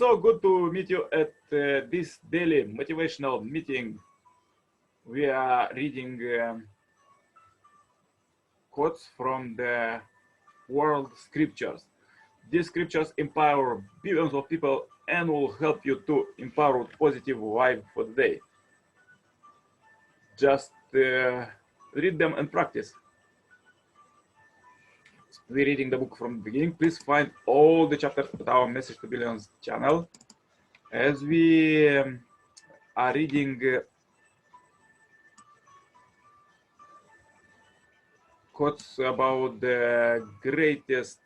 so good to meet you at this daily motivational meeting. We are reading quotes from the world scriptures. These scriptures empower billions of people and will help you to empower positive vibe for the day. Just read them and practice. We're reading the book from the beginning. Please find all the chapters at our Message to Billions channel. As we are reading quotes about the greatest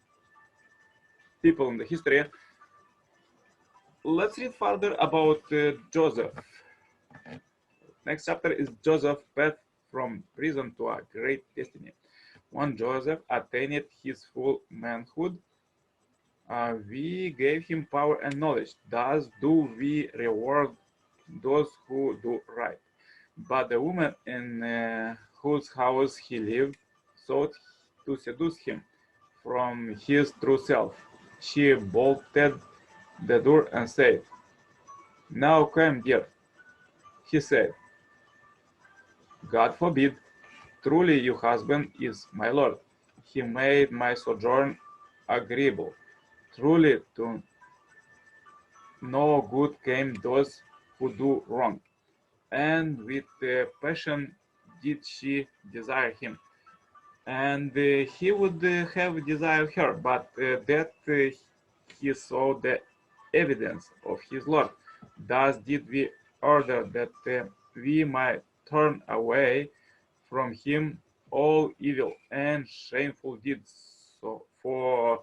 people in the history, let's read further about Joseph. Next chapter is Joseph's path from prison to a great destiny. When Joseph attained his full manhood, we gave him power and knowledge. Thus do we reward those who do right. But the woman in whose house he lived sought to seduce him from his true self. She bolted the door and said, "Now come, dear." He said, "God forbid. Truly your husband is my Lord. He made my sojourn agreeable. Truly to no good came those who do wrong." And with passion did she desire him. And he would have desired her, but that he saw the evidence of his Lord. Thus did we order that we might turn away from him all evil and shameful deeds. So, for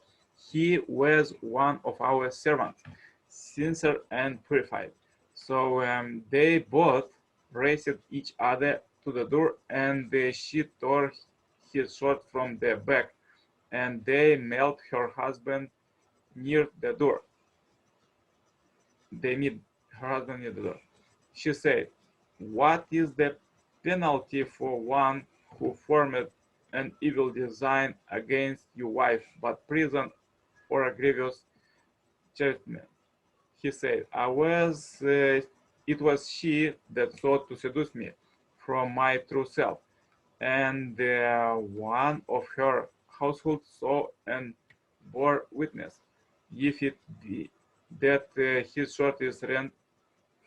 he was one of our servants, sincere and purified. So they both raced each other to the door, and she tore his sword from the back, and they met her husband near the door. They meet her husband near the door. She said, "What is the penalty for one who formed an evil design against your wife, but prison or a grievous judgment?" He said, it was she that sought to seduce me from my true self, and one of her household saw and bore witness. If it be that his sword is rent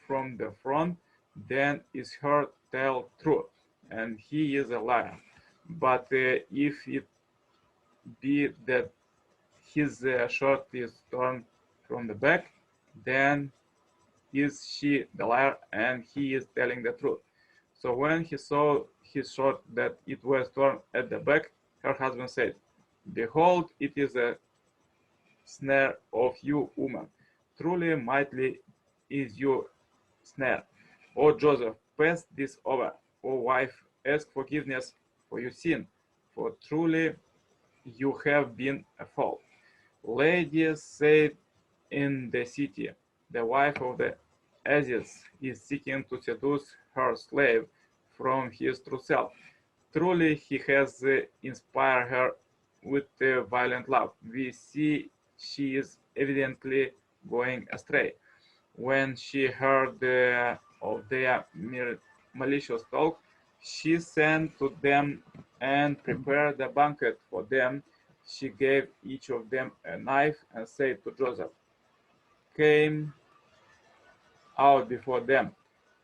from the front, then is her tale true, and he is a liar. But if it be that his sword is torn from the back, then is she the liar, and he is telling the truth. So when he saw his sword that it was torn at the back, her husband said, "Behold, it is a snare of you, woman. Truly mightily is your snare. O Joseph, pass this over. O wife, ask forgiveness for your sin, for truly you have been a fault." Ladies said in the city, "The wife of the Aziz is seeking to seduce her slave from his true self. Truly he has inspired her with violent love. We see she is evidently going astray." When she heard of their malicious talk, she sent to them and prepared a banquet for them. She gave each of them a knife and said to Joseph, "Came out before them."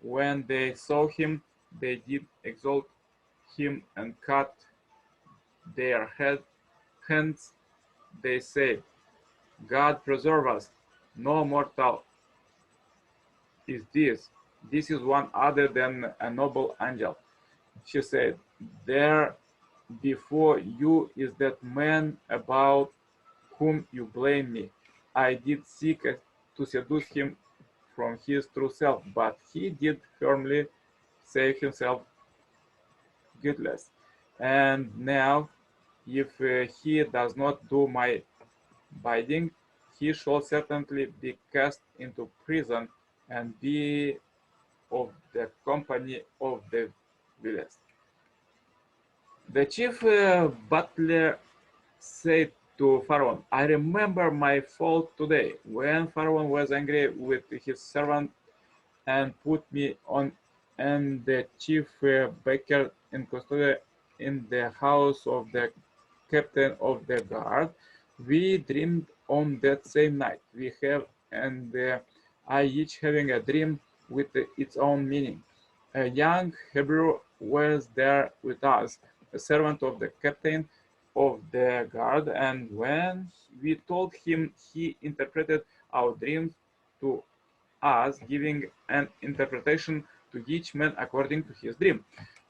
When they saw him, they did exalt him and cut their hands. They said, "God preserve us, no mortal is this. This is one other than a noble angel." She said, "There before you is that man about whom you blame me. I did seek to seduce him from his true self, but he did firmly save himself guiltless. And now, if he does not do my bidding, he shall certainly be cast into prison and be of the company of the villains." The chief butler said to Pharaoh, I remember my fault today, when Pharaoh was angry with his servant and put me on and the chief baker in custody in the house of the captain of the guard. We dreamed on that same night. We have and I each having a dream with its own meaning. A young Hebrew was there with us, a servant of the captain of the guard, and when we told him, he interpreted our dreams to us, giving an interpretation to each man according to his dream.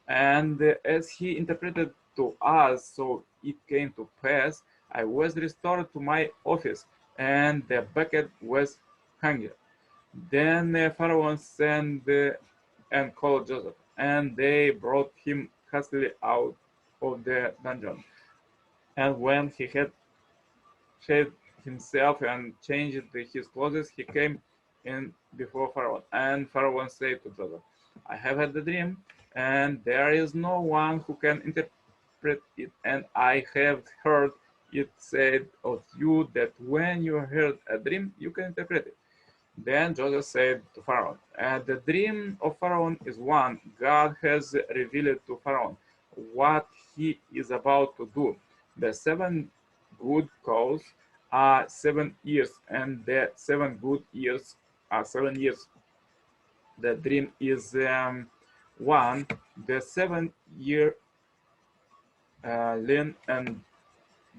And as he interpreted to us, so it came to pass, I was restored to my office, and the bucket was hanged. Then Pharaoh sent and called Joseph, and they brought him hastily out of the dungeon. And when he had shaved himself and changed his clothes, he came in before Pharaoh. And Pharaoh said to Joseph, I have had a dream, and there is no one who can interpret it. And I have heard it said of you that when you heard a dream, you can interpret it. Then Joseph said to Pharaoh, the dream of Pharaoh is one. God has revealed to Pharaoh what he is about to do. The 7 good cows are 7 years, and the 7 good years are 7 years. The dream is one. The 7 year lean and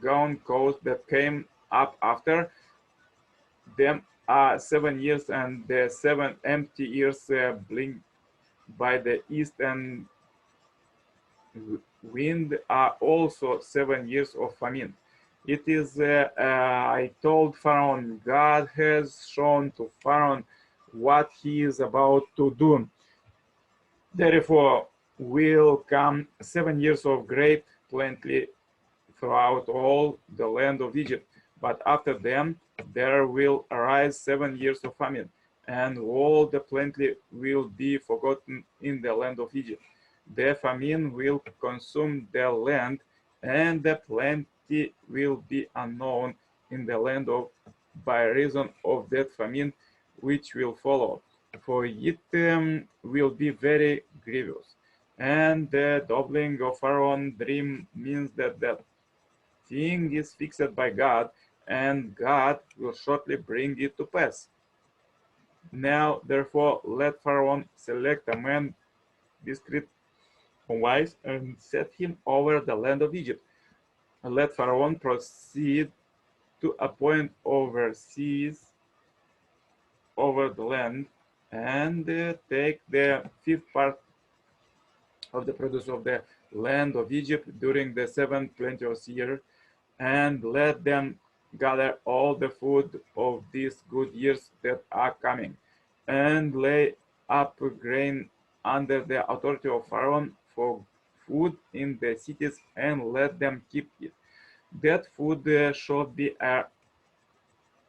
gone cows that came up after them are 7 years, and the 7 empty years blink by the east and wind are also 7 years of famine. It is, I told Pharaoh, God has shown to Pharaoh what he is about to do. Therefore will come 7 years of great plenty throughout all the land of Egypt. But after them there will arise 7 years of famine, and all the plenty will be forgotten in the land of Egypt. The famine will consume the land, and the plenty will be unknown in the land of by reason of that famine which will follow, for it will be very grievous. And the doubling of Pharaoh's dream means that the thing is fixed by God, and God will shortly bring it to pass. Now, therefore, let Pharaoh select a man discreet and wise, and set him over the land of Egypt. And let Pharaoh proceed to appoint overseers over the land, and take the fifth part of the produce of the land of Egypt during the 7 plenteous year, and let them gather all the food of these good years that are coming, and lay up grain under the authority of Pharaoh for food in the cities, and let them keep it. That food shall be a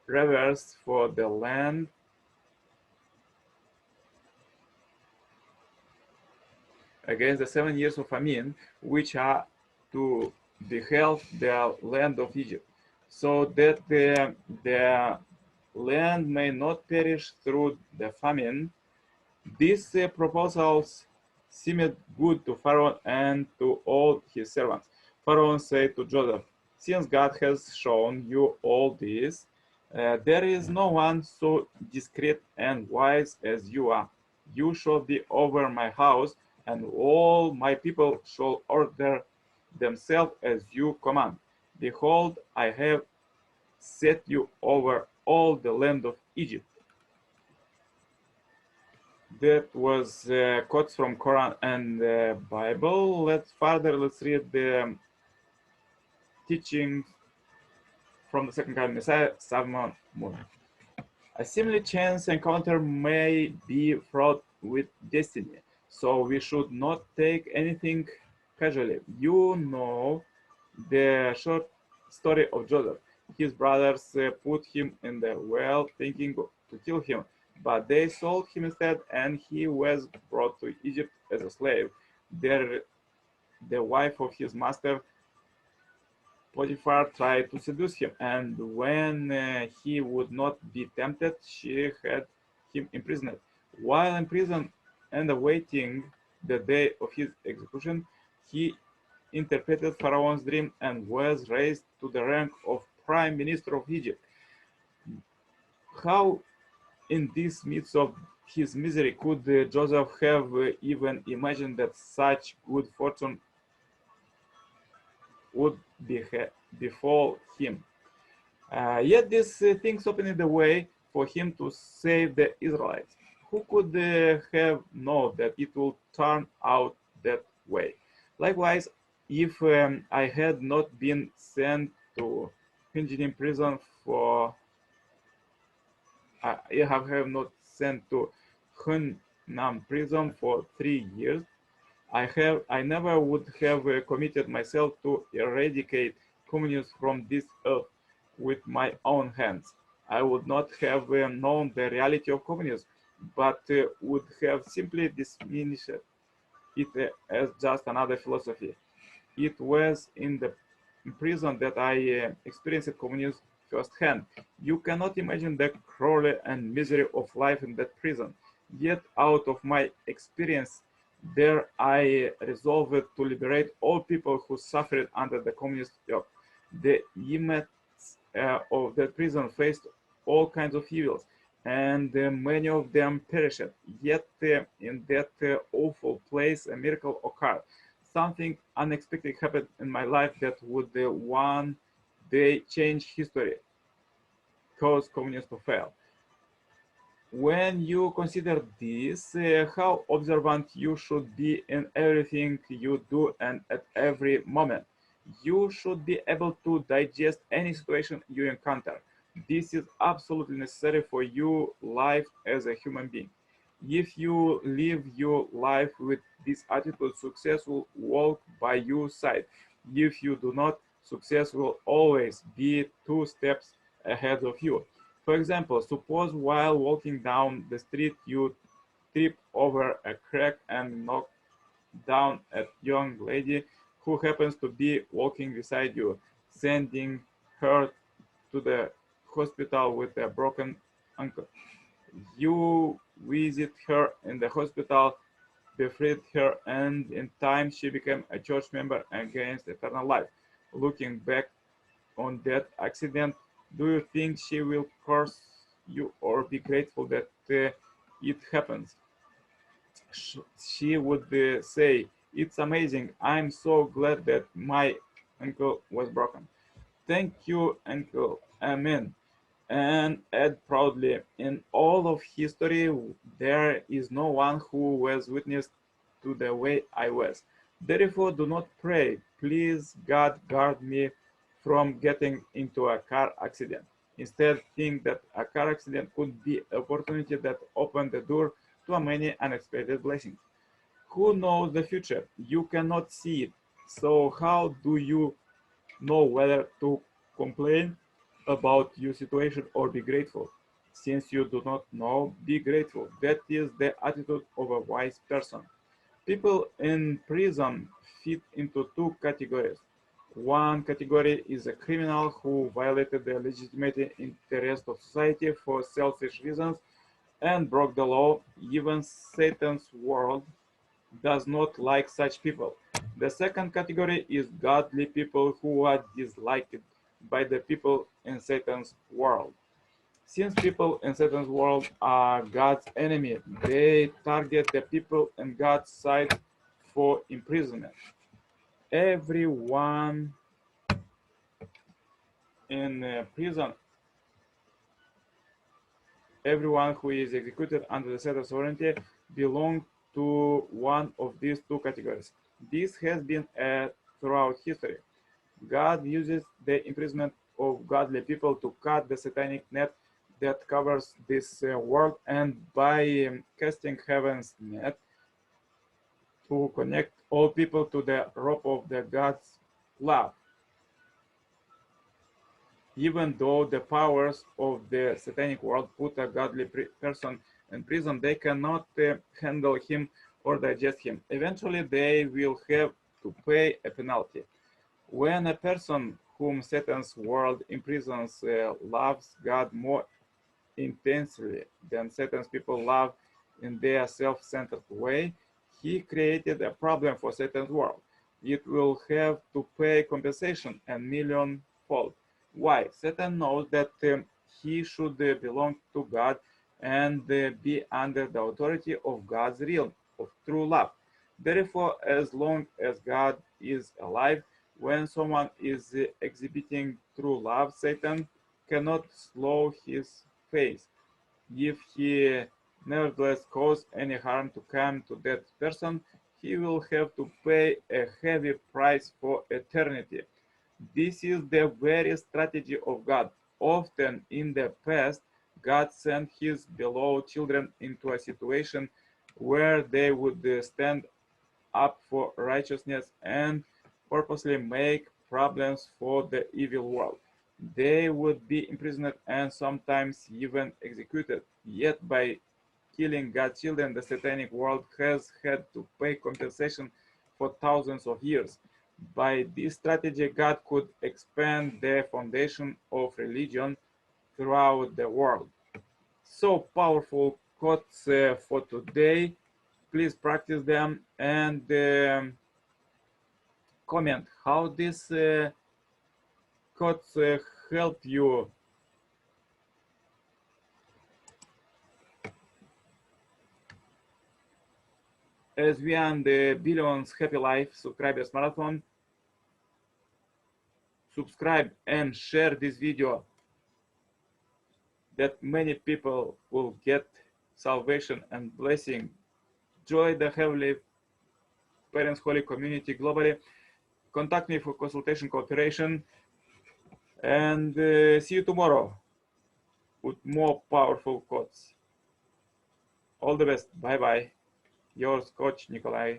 reverse for the land against the 7 years of famine, which are to behold the land of Egypt, so that the land may not perish through the famine. These proposals seemed good to Pharaoh and to all his servants. Pharaoh said to Joseph, since God has shown you all this, there is no one so discreet and wise as you are. You shall be over my house, and all my people shall order themselves as you command. Behold, I have set you over all the land of Egypt. That was quotes from Quran and the Bible. Let's read the teachings from the second coming Messiah, Salmon Moon. A similar chance encounter may be fraught with destiny, so we should not take anything casually. You know the short story of Joseph. His brothers put him in the well, thinking to kill him, but they sold him instead, and he was brought to Egypt as a slave. There, the wife of his master Potiphar tried to seduce him, and when he would not be tempted, she had him imprisoned. While in prison and awaiting the day of his execution, he interpreted Pharaoh's dream and was raised to the rank of prime minister of Egypt. How, in this midst of his misery, could Joseph have even imagined that such good fortune would befall him? Yet these things opened the way for him to save the Israelites. Who could have known that it would turn out that way? Likewise, if I had not been sent to Hunjin prison for, have not sent to Hunnam prison for 3 years, I never would have committed myself to eradicate communism from this earth with my own hands. I would not have known the reality of communism, but would have simply dismissed it as just another philosophy. It was in the prison that I experienced communism firsthand. You cannot imagine the cruelty and misery of life in that prison. Yet, out of my experience there, I resolved to liberate all people who suffered under the communist yoke. The inmates of that prison faced all kinds of evils, and many of them perished. Yet, in that awful place, a miracle occurred. Something unexpected happened in my life that would one day change history, cause communists to fail. When you consider this, how observant you should be in everything you do and at every moment. You should be able to digest any situation you encounter. This is absolutely necessary for your life as a human being. If you live your life with this attitude, success will walk by your side. If you do not, success will always be 2 steps ahead of you. For example, suppose while walking down the street you trip over a crack and knock down a young lady who happens to be walking beside you, sending her to the hospital with a broken ankle. You visit her in the hospital, befriend her, and in time she became a church member and gains eternal life. Looking back on that accident, do you think she will curse you or be grateful that it happens? She would say, "It's amazing. I'm so glad that my ankle was broken. Thank you, uncle. Amen." And add proudly, "In all of history, there is no one who was witness to the way I was. Therefore, do not pray, please God guard me from getting into a car accident. Instead, think that a car accident could be an opportunity that opened the door to many unexpected blessings. Who knows the future? You cannot see it. So how do you know whether to complain about your situation or be grateful? Since you do not know, be grateful. That is the attitude of a wise person. People in prison fit into 2 categories. One category is a criminal who violated the legitimate interest of society for selfish reasons and broke the law. Even Satan's world does not like such people. The second category is godly people who are disliked by the people in Satan's world. Since people in Satan's world are God's enemy, they target the people in God's side for imprisonment. Everyone in prison, everyone who is executed under the Satan's sovereignty belongs to one of these 2 categories. This has been throughout history. God uses the imprisonment of godly people to cut the satanic net that covers this world, and by casting heaven's net to connect all people to the rope of the God's love. Even though the powers of the satanic world put a godly person in prison, they cannot handle him or digest him. Eventually, they will have to pay a penalty. When a person whom Satan's world imprisons loves God more intensely than Satan's people love in their self-centered way, he created a problem for Satan's world. It will have to pay compensation a millionfold. Why? Satan knows that he should belong to God and be under the authority of God's realm of true love. Therefore, as long as God is alive, when someone is exhibiting true love, Satan cannot slow his pace. If he nevertheless cause any harm to come to that person, he will have to pay a heavy price for eternity. This is the very strategy of God. Often in the past, God sent his beloved children into a situation where they would stand up for righteousness and purposely make problems for the evil world. They would be imprisoned and sometimes even executed. Yet by killing God's children, the satanic world has had to pay compensation for thousands of years. By this strategy, God could expand the foundation of religion throughout the world. So powerful quotes for today. Please practice them and comment how these quotes help you. As we are on the Billions Happy Life Subscribers Marathon, subscribe and share this video that many people will get salvation and blessing. Join the Heavenly Parents Holy Community globally. Contact me for consultation cooperation and see you tomorrow with more powerful quotes. All the best. Bye bye. Yours, Coach Nikolai.